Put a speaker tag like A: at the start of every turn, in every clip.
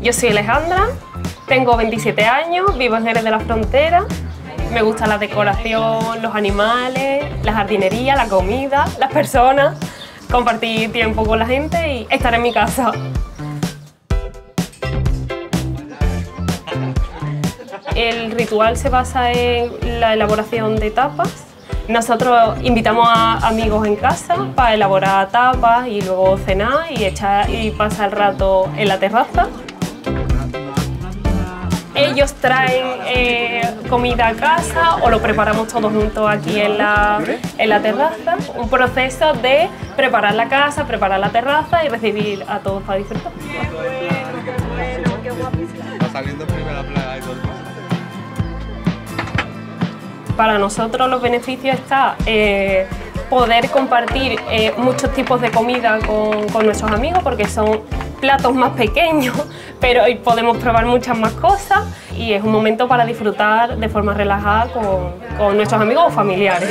A: Yo soy Alejandra, tengo 27 años, vivo en Jerez de la Frontera. Me gusta la decoración, los animales, la jardinería, la comida, las personas, compartir tiempo con la gente y estar en mi casa. El ritual se basa en la elaboración de tapas. Nosotros invitamos a amigos en casa para elaborar tapas y luego cenar y pasar el rato en la terraza. Ellos traen comida a casa o lo preparamos todos juntos aquí en la terraza. Un proceso de preparar la casa, preparar la terraza y recibir a todos para disfrutar. Para nosotros los beneficios está poder compartir muchos tipos de comida con nuestros amigos, porque son platos más pequeños, pero hoy podemos probar muchas más cosas y es un momento para disfrutar de forma relajada con nuestros amigos o familiares.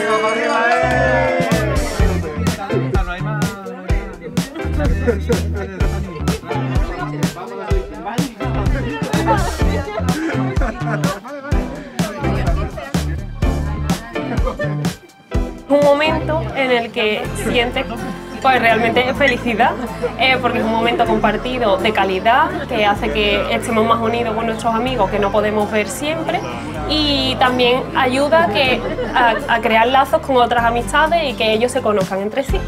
A: Un momento en el que sientes pues realmente felicidad, porque es un momento compartido de calidad que hace que estemos más unidos con nuestros amigos que no podemos ver siempre, y también ayuda a crear lazos con otras amistades y que ellos se conozcan entre sí.